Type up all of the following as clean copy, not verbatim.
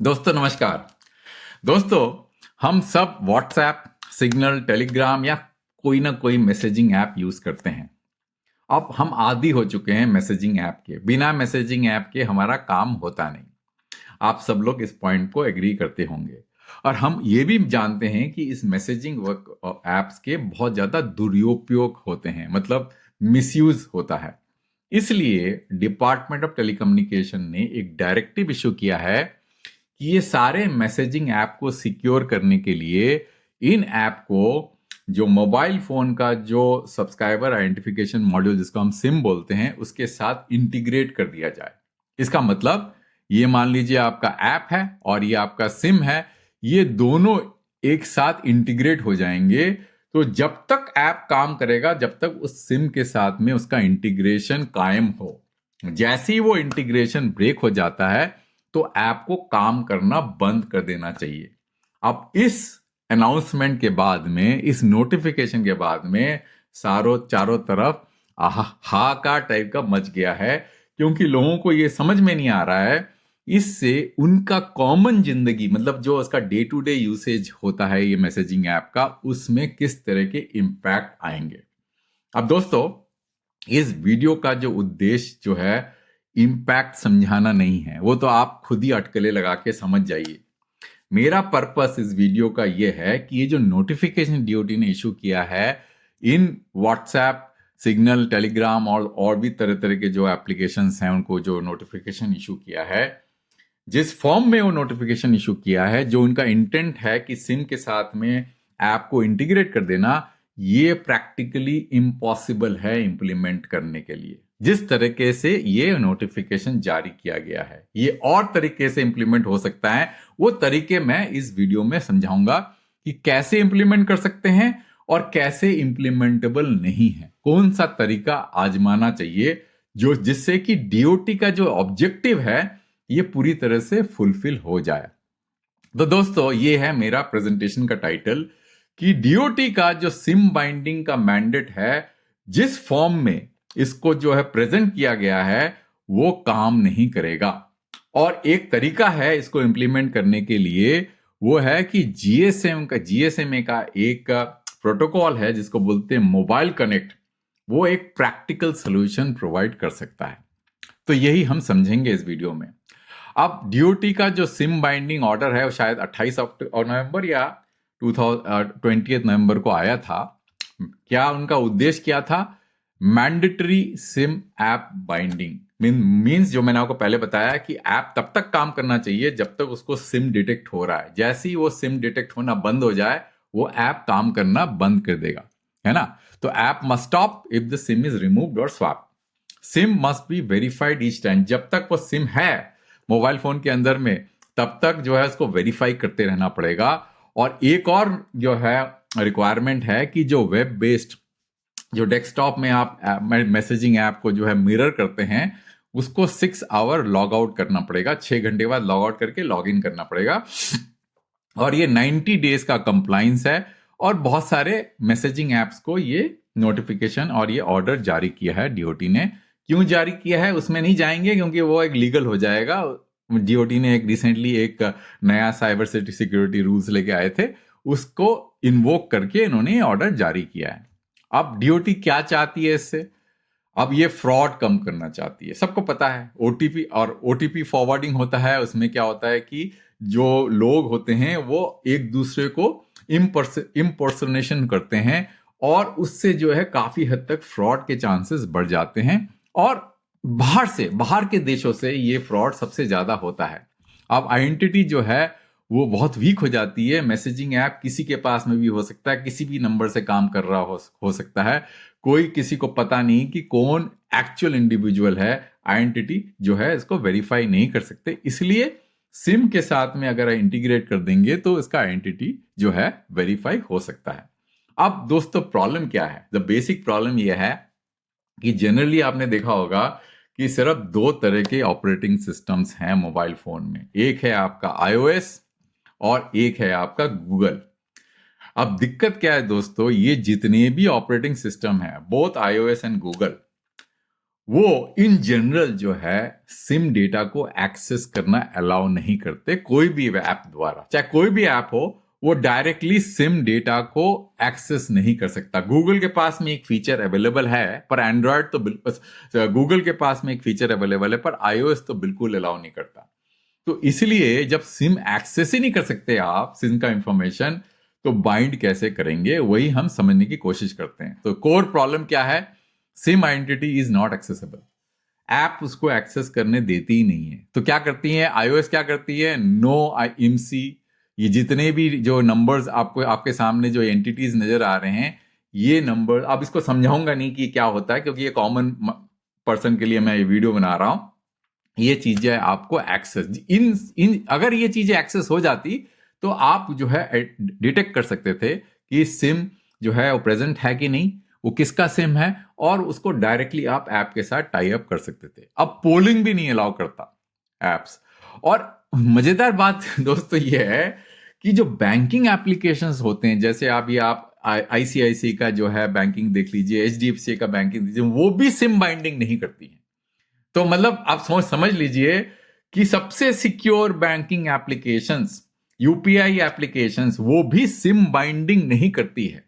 दोस्तों नमस्कार। दोस्तों, हम सब व्हाट्सएप, सिग्नल, टेलीग्राम या कोई ना कोई मैसेजिंग ऐप यूज करते हैं। अब हम आदी हो चुके हैं मैसेजिंग ऐप के। बिना मैसेजिंग ऐप के हमारा काम होता नहीं। आप सब लोग इस पॉइंट को एग्री करते होंगे। और हम ये भी जानते हैं कि इस मैसेजिंग वर्क ऐप्स के बहुत ज्यादा दुरुपयोग होते हैं, मतलब मिसयूज होता है। इसलिए डिपार्टमेंट ऑफ टेलीकम्युनिकेशन ने एक डायरेक्टिव इशू किया है कि ये सारे मैसेजिंग ऐप को सिक्योर करने के लिए इन ऐप को जो मोबाइल फोन का जो सब्सक्राइबर आइडेंटिफिकेशन मॉड्यूल, जिसको हम सिम बोलते हैं, उसके साथ इंटीग्रेट कर दिया जाए। इसका मतलब ये मान लीजिए आपका ऐप है और ये आपका सिम है, ये दोनों एक साथ इंटीग्रेट हो जाएंगे। तो जब तक ऐप काम करेगा, जब तक उस सिम के साथ में उसका इंटीग्रेशन कायम हो। जैसे ही वो इंटीग्रेशन ब्रेक हो जाता है तो ऐप को काम करना बंद कर देना चाहिए। अब इस अनाउंसमेंट के बाद में, इस नोटिफिकेशन के बाद में चारों तरफ हाहाकार टाइप का मच गया है, क्योंकि लोगों को ये समझ में नहीं आ रहा है इससे उनका कॉमन जिंदगी, मतलब जो उसका डे टू डे यूसेज होता है ये मैसेजिंग ऐप का, उसमें किस तरह के इम्पैक्ट आएंगे। अब दोस्तों, इस वीडियो का जो उद्देश्य जो है इम्पैक्ट समझाना नहीं है, वो तो आप खुद ही अटकलें लगा के समझ जाइए। मेरा पर्पस इस वीडियो का ये है कि ये जो नोटिफिकेशन डीओटी ने इशू किया है इन व्हाट्सएप, सिग्नल, टेलीग्राम और भी तरह तरह के जो एप्लीकेशंस हैं, उनको जो नोटिफिकेशन इशू किया है, जिस फॉर्म में वो नोटिफिकेशन इशू किया है, जो उनका इंटेंट है कि सिम के साथ में ऐप को इंटीग्रेट कर देना, ये प्रैक्टिकली इम्पॉसिबल है इंप्लीमेंट करने के लिए। जिस तरीके से ये नोटिफिकेशन जारी किया गया है, ये और तरीके से इंप्लीमेंट हो सकता है। वो तरीके मैं इस वीडियो में समझाऊंगा कि कैसे इंप्लीमेंट कर सकते हैं और कैसे इंप्लीमेंटेबल नहीं है, कौन सा तरीका आजमाना चाहिए जो जिससे कि डीओटी का जो ऑब्जेक्टिव है ये पूरी तरह से फुलफिल हो जाए। तो दोस्तों, ये है मेरा प्रेजेंटेशन का टाइटल कि डीओटी का जो सिम बाइंडिंग का मैंडेट है, जिस फॉर्म में इसको जो है प्रेजेंट किया गया है, वो काम नहीं करेगा। और एक तरीका है इसको इंप्लीमेंट करने के लिए, वो है कि जीएसएमए का एक प्रोटोकॉल है जिसको बोलते हैं मोबाइल कनेक्ट। वो एक प्रैक्टिकल सोल्यूशन प्रोवाइड कर सकता है। तो यही हम समझेंगे इस वीडियो में। अब डीओटी का जो सिम बाइंडिंग ऑर्डर है वो शायद 28 नवंबर या 20 नवंबर को आया था। क्या उनका उद्देश्य क्या था? Mandatory SIM app binding means, जो मैंने आपको पहले बताया कि ऐप तब तक काम करना चाहिए जब तक उसको सिम डिटेक्ट हो रहा है। जैसे ही वो सिम डिटेक्ट होना बंद हो जाए, वो ऐप काम करना बंद कर देगा, है ना। तो app must stop if the SIM is removed और swap. SIM must be verified each time. जब तक वो सिम है मोबाइल फोन के अंदर में, तब तक जो है उसको वेरीफाई करते रहना पड़ेगा। और एक और जो है रिक्वायरमेंट है कि जो वेब बेस्ड, जो डेस्कटॉप में आप मैसेजिंग ऐप को जो है मिरर करते हैं, उसको 6 आवर लॉग आउट करना पड़ेगा। 6 घंटे बाद लॉग आउट करके लॉग इन करना पड़ेगा। और ये 90 डेज का कंप्लाइंस है। और बहुत सारे मैसेजिंग एप्स को ये नोटिफिकेशन और ये ऑर्डर जारी किया है डीओटी ने। क्यों जारी किया है उसमें नहीं जाएंगे, क्योंकि वो एक लीगल हो जाएगा। डीओटी ने एक रिसेंटली एक नया साइबर सिक्योरिटी रूल्स लेके आए थे, उसको इन्वोक करके इन्होंने ये ऑर्डर जारी किया है। अब डीओटी क्या चाहती है इससे? अब ये फ्रॉड कम करना चाहती है। सबको पता है ओटीपी और ओटीपी फॉरवर्डिंग होता है, उसमें क्या होता है कि जो लोग होते हैं वो एक दूसरे को इम्पर्सनेशन करते हैं, और उससे जो है काफी हद तक फ्रॉड के चांसेस बढ़ जाते हैं। और बाहर के देशों से ये फ्रॉड सबसे ज्यादा होता है। अब आइडेंटिटी जो है वो बहुत वीक हो जाती है। मैसेजिंग ऐप किसी के पास में भी हो सकता है, किसी भी नंबर से काम कर रहा हो सकता है। कोई किसी को पता नहीं कि कौन एक्चुअल इंडिविजुअल है। आइडेंटिटी जो है इसको वेरीफाई नहीं कर सकते। इसलिए सिम के साथ में अगर इंटीग्रेट कर देंगे तो इसका आइडेंटिटी जो है वेरीफाई हो सकता है। अब दोस्तों, प्रॉब्लम क्या है? द बेसिक प्रॉब्लम यह है कि जनरली आपने देखा होगा कि सिर्फ 2 तरह के ऑपरेटिंग सिस्टम्स हैं मोबाइल फोन में। एक है आपका iOS और एक है आपका गूगल। अब दिक्कत क्या है दोस्तों, ये जितने भी ऑपरेटिंग सिस्टम है, बोथ iOS एंड गूगल, वो इन जनरल जो है सिम डेटा को एक्सेस करना अलाउ नहीं करते कोई भी ऐप द्वारा, चाहे कोई भी ऐप हो, वो डायरेक्टली सिम डेटा को एक्सेस नहीं कर सकता। गूगल के पास में एक फीचर अवेलेबल है, पर एंड्रॉयड तो बिल्कुल, गूगल के पास में एक फीचर अवेलेबल है पर iOS तो बिल्कुल अलाउ नहीं करता। तो इसलिए जब सिम एक्सेस ही नहीं कर सकते आप सिम का इंफॉर्मेशन, तो बाइंड कैसे करेंगे, वही हम समझने की कोशिश करते हैं। तो कोर प्रॉब्लम क्या है? SIM identity is not accessible. App उसको एक्सेस करने देती ही नहीं है। तो क्या करती है iOS, क्या करती है? नो IMC, ये जितने भी जो नंबर्स आपको आपके सामने जो एंटिटीज नजर आ रहे हैं, ये नंबर, अब इसको समझाऊंगा नहीं कि क्या होता है, क्योंकि ये कॉमन पर्सन के लिए मैं ये वीडियो बना रहा हूं। ये चीजें आपको एक्सेस, इन अगर ये चीजें एक्सेस हो जाती तो आप जो है डिटेक्ट कर सकते थे कि सिम जो है वो प्रेजेंट है कि नहीं, वो किसका सिम है, और उसको डायरेक्टली आप ऐप के साथ टाई अप कर सकते थे। अब पोलिंग भी नहीं अलाउ करता एप्स। और मजेदार बात दोस्तों ये है कि जो बैंकिंग एप्लीकेशंस होते हैं, जैसे आप ICICI का जो है बैंकिंग देख लीजिए, HDFC का बैंकिंग दीजिए, वो भी सिम बाइंडिंग नहीं करती है। तो मतलब आप समझ लीजिए कि सबसे secure banking applications, UPI applications, वो भी सिम बाइंडिंग नहीं करती है।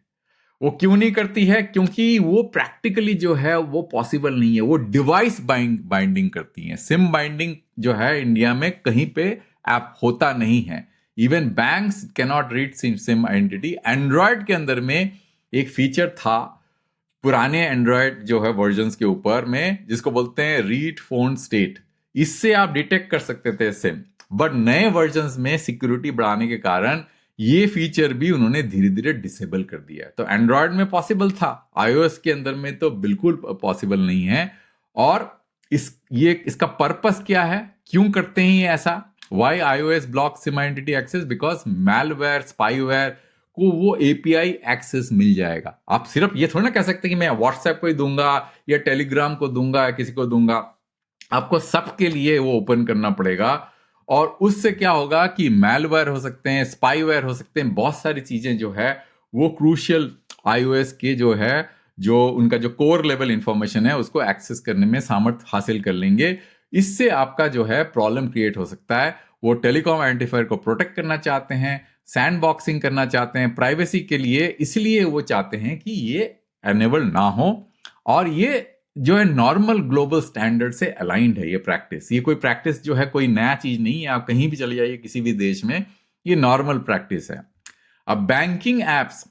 वो क्यों नहीं करती है? क्योंकि वो प्रैक्टिकली जो है वो पॉसिबल नहीं है। वो डिवाइस बाइंडिंग करती है। सिम बाइंडिंग जो है इंडिया में कहीं पे ऐप होता नहीं है। Even banks can not read SIM identity. Android के अंदर में एक फीचर था पुराने एंड्रॉयड जो है वर्जन्स के ऊपर में, जिसको बोलते हैं रीड फोन स्टेट। इससे आप डिटेक्ट कर सकते थे सिम, बट नए वर्जन्स में सिक्योरिटी बढ़ाने के कारण ये फीचर भी उन्होंने धीरे धीरे डिसेबल कर दिया है। तो एंड्रॉयड में पॉसिबल था, iOS के अंदर में तो बिल्कुल पॉसिबल नहीं है। और इसका पर्पस क्या है, क्यों करते हैं ये ऐसा? Why iOS block SIM identity access? Because malware, spyware को वो API एक्सेस मिल जाएगा। आप सिर्फ ये थोड़ा ना कह सकते कि मैं व्हाट्सएप को ही दूंगा या टेलीग्राम को दूंगा या किसी को दूंगा। आपको सबके लिए वो ओपन करना पड़ेगा। और उससे क्या होगा कि मैलवेयर हो सकते हैं, स्पाईवेयर हो सकते हैं, बहुत सारी चीजें जो है वो क्रूशियल iOS के जो है, जो उनका जो कोर लेवल इंफॉर्मेशन है उसको एक्सेस करने में सामर्थ्य हासिल कर लेंगे। इससे आपका जो है प्रॉब्लम क्रिएट हो सकता है। वो टेलीकॉम आइडेंटिफायर को प्रोटेक्ट करना चाहते हैं, सैंड बॉक्सिंग करना चाहते हैं प्राइवेसी के लिए, इसलिए वो चाहते हैं कि ये एनेबल ना हो। और ये जो है नॉर्मल ग्लोबल स्टैंडर्ड से अलाइंड है ये प्रैक्टिस। ये कोई प्रैक्टिस जो है कोई नया चीज नहीं है। आप कहीं भी चले जाइए किसी भी देश में, ये नॉर्मल प्रैक्टिस है। अब बैंकिंग एप्स,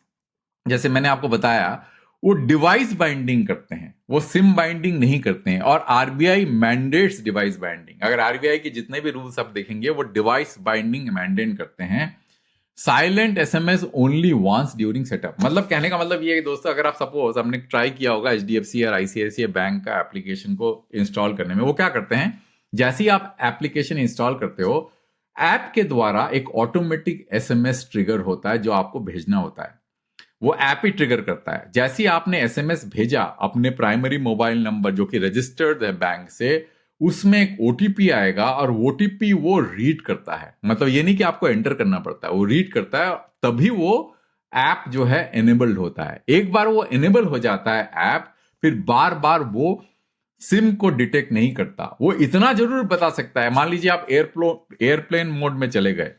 जैसे मैंने आपको बताया, वो डिवाइस बाइंडिंग करते हैं, वो सिम बाइंडिंग नहीं करते हैं। और RBI मैंडेट्स डिवाइस बाइंडिंग। अगर RBI के जितने भी रूल्स आप देखेंगे वो डिवाइस बाइंडिंग मैंडेट करते हैं। Silent SMS only once during setup. मतलब कहने का मतलब ये है कि दोस्तों, अगर आप सपोज आपने ट्राई किया होगा HDFC और ICICI बैंक का एप्लीकेशन को इंस्टॉल करने में, वो क्या करते हैं, जैसे ही आप एप्लीकेशन इंस्टॉल करते हो, ऐप के द्वारा एक ऑटोमेटिक SMS ट्रिगर होता है जो आपको भेजना होता है। वो ऐप ही ट्रिगर करता है। जैसे ही आपने SMS भेजा अपने प्राइमरी मोबाइल नंबर जो कि रजिस्टर्ड है बैंक से, उसमें एक OTP आएगा और OTP वो रीड करता है। मतलब ये नहीं कि आपको एंटर करना पड़ता है, वो रीड करता है, तभी वो ऐप जो है एनेबल्ड होता है। एक बार वो एनेबल हो जाता है ऐप, फिर बार बार वो सिम को डिटेक्ट नहीं करता। वो इतना जरूर बता सकता है, मान लीजिए आप एयरप्लेन मोड में चले गए,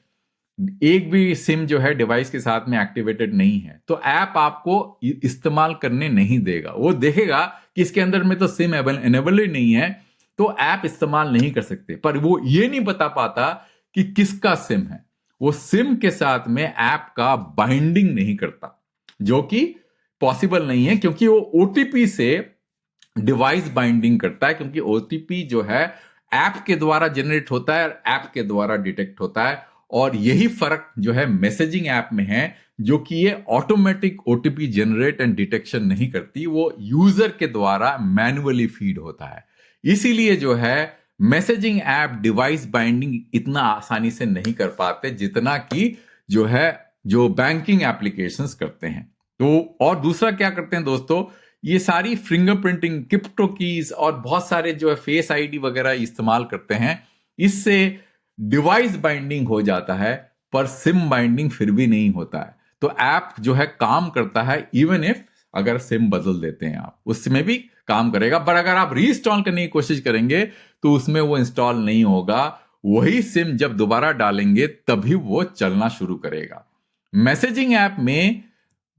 एक भी सिम जो है डिवाइस के साथ में एक्टिवेटेड नहीं है, तो ऐप आपको इस्तेमाल करने नहीं देगा। वो देखेगा कि इसके अंदर में तो सिम एनेबल ही नहीं है, तो ऐप इस्तेमाल नहीं कर सकते। पर वो ये नहीं बता पाता कि किसका सिम है। वो सिम के साथ में ऐप का बाइंडिंग नहीं करता, जो कि पॉसिबल नहीं है, क्योंकि वो OTP से डिवाइस बाइंडिंग करता है। क्योंकि OTP जो है ऐप के द्वारा जनरेट होता है, ऐप के द्वारा डिटेक्ट होता है। और यही फर्क जो है मैसेजिंग ऐप में है, जो कि ये automatic OTP generate and detection नहीं करती, वो यूजर के द्वारा मैन्युअली फीड होता है। इसीलिए जो है मैसेजिंग ऐप डिवाइस बाइंडिंग इतना आसानी से नहीं कर पाते जितना कि जो बैंकिंग एप्लीकेशंस करते हैं। तो और दूसरा क्या करते हैं दोस्तों, ये सारी फिंगरप्रिंटिंग, क्रिप्टो कीज और बहुत सारे जो है फेस ID वगैरह इस्तेमाल करते हैं। इससे डिवाइस बाइंडिंग हो जाता है, पर सिम बाइंडिंग फिर भी नहीं होता है। तो ऐप जो है काम करता है इवन इफ अगर सिम बदल देते हैं आप, उसमें भी काम करेगा। पर अगर आप रीइंस्टॉल करने की कोशिश करेंगे तो उसमें वो इंस्टॉल नहीं होगा। वही सिम जब दोबारा डालेंगे तभी वो चलना शुरू करेगा। मैसेजिंग ऐप में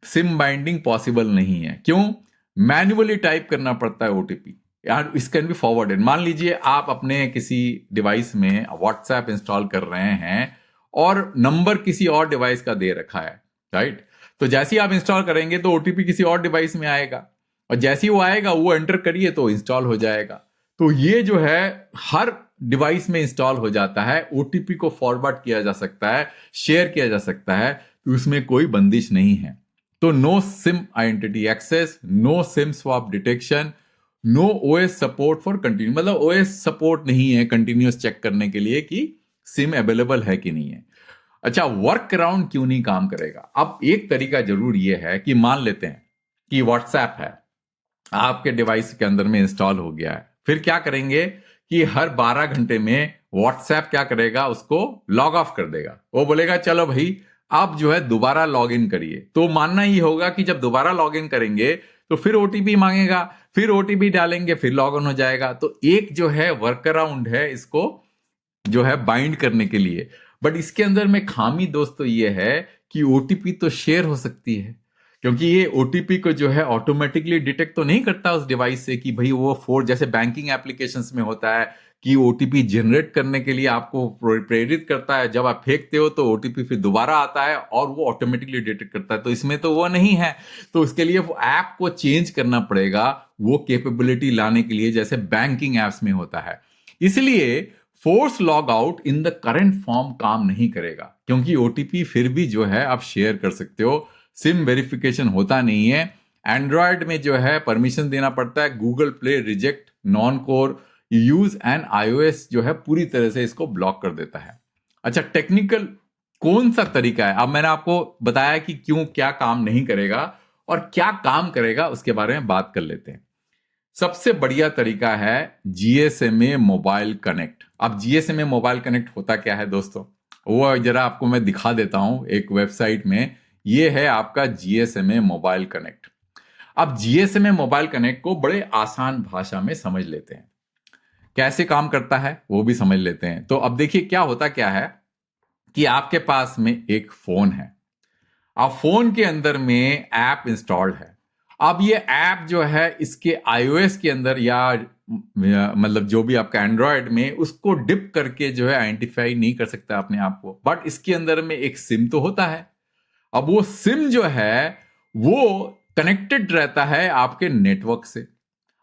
सिम बाइंडिंग पॉसिबल नहीं है। क्यों? मैन्युअली टाइप करना पड़ता है ओटीपी। यार इस कैन बी फॉरवर्डेड। मान लीजिए आप अपने किसी डिवाइस में व्हाट्सएप इंस्टॉल कर रहे हैं और नंबर किसी और डिवाइस का दे रखा है, राइट? तो जैसे ही आप इंस्टॉल करेंगे तो ओटीपी किसी और डिवाइस में आएगा, और जैसे ही वो आएगा वो एंटर करिए तो इंस्टॉल हो जाएगा। तो ये जो है हर डिवाइस में इंस्टॉल हो जाता है। ओटीपी को फॉरवर्ड किया जा सकता है, शेयर किया जा सकता है, तो उसमें कोई बंदिश नहीं है। तो no SIM identity access, no SIM swap detection, no OS support for continue, मतलब ओएस सपोर्ट नहीं है कंटिन्यूअस चेक करने के लिए कि सिम अवेलेबल है कि नहीं है। अच्छा, वर्क अराउंड क्यों नहीं काम करेगा? अब एक तरीका जरूर यह है कि मान लेते हैं कि व्हाट्सएप है आपके डिवाइस के अंदर में इंस्टॉल हो गया है, फिर क्या करेंगे कि हर 12 घंटे में व्हाट्सएप क्या करेगा, उसको लॉग ऑफ कर देगा। वो बोलेगा चलो भाई आप जो है दोबारा लॉग इन करिए। तो मानना ही होगा कि जब दोबारा लॉग इन करेंगे तो फिर ओटीपी मांगेगा, फिर ओटीपी डालेंगे, फिर लॉग इन हो जाएगा। तो एक जो है वर्क अराउंड है इसको जो है बाइंड करने के लिए। बट इसके अंदर में खामी दोस्तों ये है कि ओटीपी तो शेयर हो सकती है, क्योंकि ये ओटीपी को जो है ऑटोमेटिकली डिटेक्ट तो नहीं करता उस डिवाइस से कि भाई वो फोर, जैसे बैंकिंग एप्लीकेशंस में होता है कि ओटीपी जनरेट करने के लिए आपको प्रेरित करता है, जब आप फेंकते हो तो ओटीपी फिर दोबारा आता है और वो ऑटोमेटिकली डिटेक्ट करता है। तो इसमें तो वो नहीं है, तो उसके लिए वो ऐप को चेंज करना पड़ेगा वो कैपेबिलिटी लाने के लिए, जैसे बैंकिंग एप्स में होता है। इसलिए force log out in the current form काम नहीं करेगा, क्योंकि ओटीपी फिर भी जो है आप शेयर कर सकते हो। सिम वेरिफिकेशन होता नहीं है। एंड्रॉयड में जो है परमिशन देना पड़ता है। Google play reject non core use and iOS जो है पूरी तरह से इसको ब्लॉक कर देता है। अच्छा, टेक्निकल कौन सा तरीका है? अब मैंने आपको बताया कि क्यों क्या काम नहीं करेगा और क्या काम करेगा, उसके बारे में बात कर लेते हैं। सबसे बढ़िया तरीका है जीएसएमए मोबाइल कनेक्ट। अब जीएसएमए मोबाइल कनेक्ट होता क्या है दोस्तों, वो जरा आपको मैं दिखा देता हूं एक वेबसाइट में। ये है आपका जीएसएमए मोबाइल कनेक्ट। अब जीएसएमए मोबाइल कनेक्ट को बड़े आसान भाषा में समझ लेते हैं, कैसे काम करता है वो भी समझ लेते हैं। तो अब देखिए क्या होता क्या है कि आपके पास में एक फोन है। अब फोन के अंदर में ऐप इंस्टॉल्ड है। अब ये ऐप जो है इसके iOS के अंदर या मतलब जो भी आपका एंड्रॉयड में, उसको डिप करके जो है आइडेंटिफाई नहीं कर सकता अपने आप को। बट इसके अंदर में एक सिम तो होता है। अब वो सिम जो है वो कनेक्टेड रहता है आपके नेटवर्क से।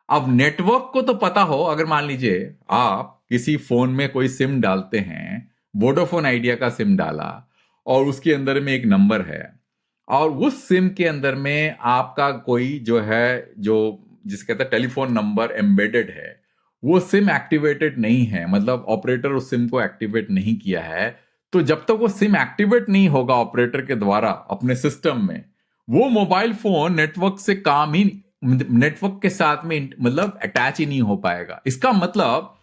अब नेटवर्क को तो पता हो, अगर मान लीजिए आप किसी फोन में कोई सिम डालते हैं, वोडाफोन आइडिया का सिम डाला और उसके अंदर में एक नंबर है, और उस सिम के अंदर में आपका कोई जो है जो जिसे कहते हैं टेलीफोन नंबर एम्बेडेड है, वो सिम एक्टिवेटेड नहीं है, मतलब ऑपरेटर उस सिम को एक्टिवेट नहीं किया है। तो जब तक वो सिम एक्टिवेट नहीं होगा ऑपरेटर के द्वारा अपने सिस्टम में, वो मोबाइल फोन नेटवर्क से काम ही, नेटवर्क के साथ में मतलब अटैच ही नहीं हो पाएगा। इसका मतलब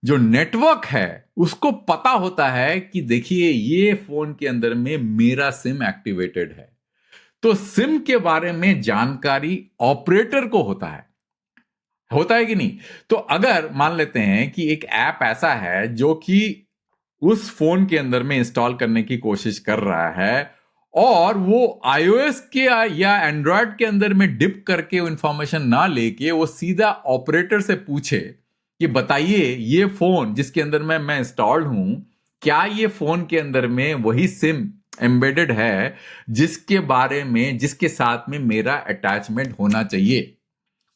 जो नेटवर्क है उसको पता होता है कि देखिए ये फोन के अंदर में मेरा सिम एक्टिवेटेड है। तो सिम के बारे में जानकारी ऑपरेटर को होता है कि नहीं? तो अगर मान लेते हैं कि एक ऐप ऐसा है जो कि उस फोन के अंदर में इंस्टॉल करने की कोशिश कर रहा है और वो iOS के या एंड्रॉयड के अंदर में डिप करके वो इंफॉर्मेशन ना लेके वो सीधा ऑपरेटर से पूछे कि बताइए ये फोन जिसके अंदर में मैं इंस्टॉल्ड हूं, क्या ये फोन के अंदर में वही सिम एम्बेडेड है जिसके बारे में, जिसके साथ में मेरा अटैचमेंट होना चाहिए?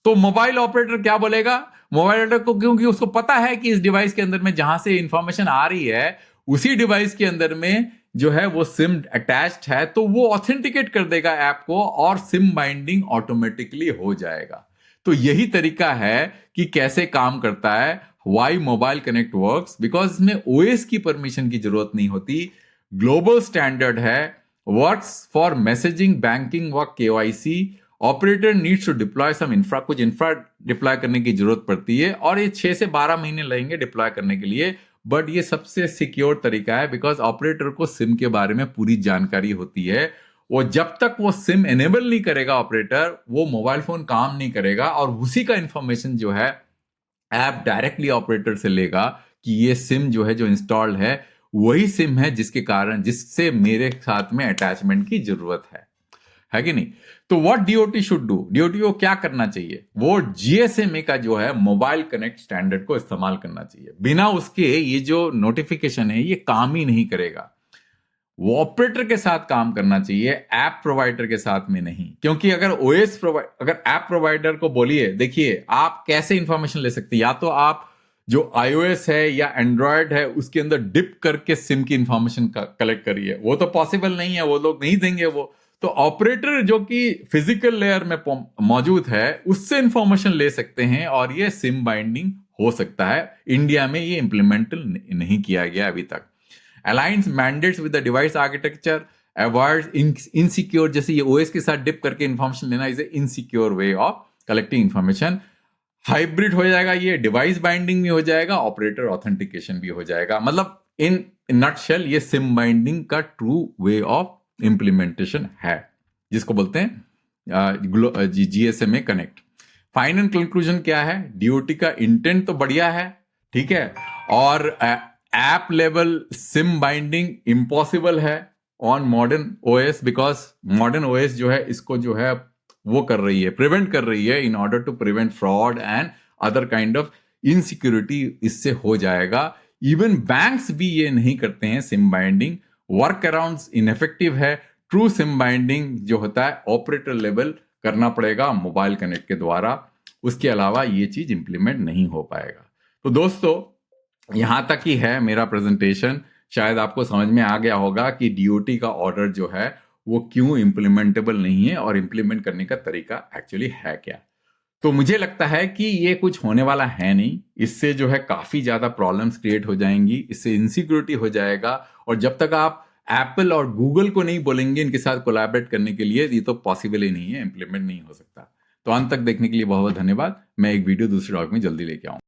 तो मोबाइल ऑपरेटर क्या बोलेगा? मोबाइल ऑपरेटर को, क्योंकि उसको पता है कि इस डिवाइस के अंदर में जहां से इंफॉर्मेशन आ रही है उसी डिवाइस के अंदर में जो है वो सिम अटैच्ड है, तो वो ऑथेंटिकेट कर देगा ऐप को और सिम बाइंडिंग ऑटोमेटिकली हो जाएगा। तो यही तरीका है कि कैसे काम करता है, why mobile connect works, because इसमें ओएस की परमिशन की जरूरत नहीं होती। ग्लोबल स्टैंडर्ड है, वर्क्स फॉर मैसेजिंग, बैंकिंग व KYC. Operator needs to deploy some infra, कुछ इंफ्रा डिप्लॉय करने की जरूरत पड़ती है और ये 6 से 12 महीने लगेंगे डिप्लॉय करने के लिए। बट ये सबसे सिक्योर तरीका है बिकॉज ऑपरेटर को सिम के बारे में पूरी जानकारी होती है। वो जब तक वो सिम एनेबल नहीं करेगा ऑपरेटर, वो मोबाइल फोन काम नहीं करेगा, और उसी का इंफॉर्मेशन जो है ऐप डायरेक्टली ऑपरेटर से लेगा कि ये सिम जो है जो इंस्टॉल्ड है वही सिम है जिससे मेरे साथ में अटैचमेंट की जरूरत है कि नहीं। तो what DOT should do, DOT को क्या करना चाहिए, वो जीएसएमए का जो है मोबाइल कनेक्ट स्टैंडर्ड को इस्तेमाल करना चाहिए। बिना उसके ये जो नोटिफिकेशन है ये काम ही नहीं करेगा। वो ऑपरेटर के साथ काम करना चाहिए, ऐप प्रोवाइडर के साथ में नहीं। क्योंकि अगर अगर ऐप प्रोवाइडर को बोलिए देखिए आप कैसे इंफॉर्मेशन ले सकते हैं, या तो आप जो iOS है या एंड्रॉयड है उसके अंदर डिप करके सिम की इंफॉर्मेशन कलेक्ट करिए, वो तो पॉसिबल नहीं है, वो लोग नहीं देंगे वो। तो ऑपरेटर जो कि फिजिकल लेयर में मौजूद है उससे इंफॉर्मेशन ले सकते हैं, और ये सिम बाइंडिंग हो सकता है। इंडिया में ये इंप्लीमेंट नहीं किया गया अभी तक। Alliance mandates with the device architecture, avoid insecure, जैसे ये ओएस के साथ डिप करके इंफॉर्मेशन लेना is a insecure way of collecting information. Hybrid हो जाएगा, ये डिवाइस बाइंडिंग भी हो जाएगा, ऑपरेटर ऑथेंटिकेशन भी हो जाएगा। मतलब इन नटशेल ये सिम बाइंडिंग का ट्रू वे ऑफ इंप्लीमेंटेशन है, जिसको बोलते हैं जीएसएमए कनेक्ट। फाइनल कंक्लूजन क्या है, डीओटी का इंटेंट तो बढ़िया है, ठीक है, और app level SIM binding impossible है on modern OS, because modern OS जो है इसको जो है वो कर रही है, प्रिवेंट कर रही है, in order to prevent fraud and other kind of insecurity इससे हो जाएगा। इवन बैंक्स भी ये नहीं करते हैं SIM binding, work around ineffective है। ट्रू सिम बाइंडिंग जो होता है ऑपरेटर लेवल करना पड़ेगा मोबाइल कनेक्ट के द्वारा, उसके अलावा ये चीज इंप्लीमेंट नहीं हो पाएगा। तो दोस्तों यहां तक ही है मेरा प्रेजेंटेशन। शायद आपको समझ में आ गया होगा कि डीओटी का ऑर्डर जो है वो क्यों इंप्लीमेंटेबल नहीं है और इंप्लीमेंट करने का तरीका एक्चुअली है क्या। तो मुझे लगता है कि ये कुछ होने वाला है नहीं, इससे जो है काफी ज्यादा प्रॉब्लम्स क्रिएट हो जाएंगी, इससे इनसिक्योरिटी हो जाएगा, और जब तक आप एप्पल और गूगल को नहीं बोलेंगे इनके साथ कोलैबोरेट करने के लिए, ये तो पॉसिबल ही नहीं है, इंप्लीमेंट नहीं हो सकता। तो अंत तक देखने के लिए बहुत बहुत धन्यवाद। मैं एक वीडियो दूसरे टॉपिक में जल्दी लेके आऊंगा।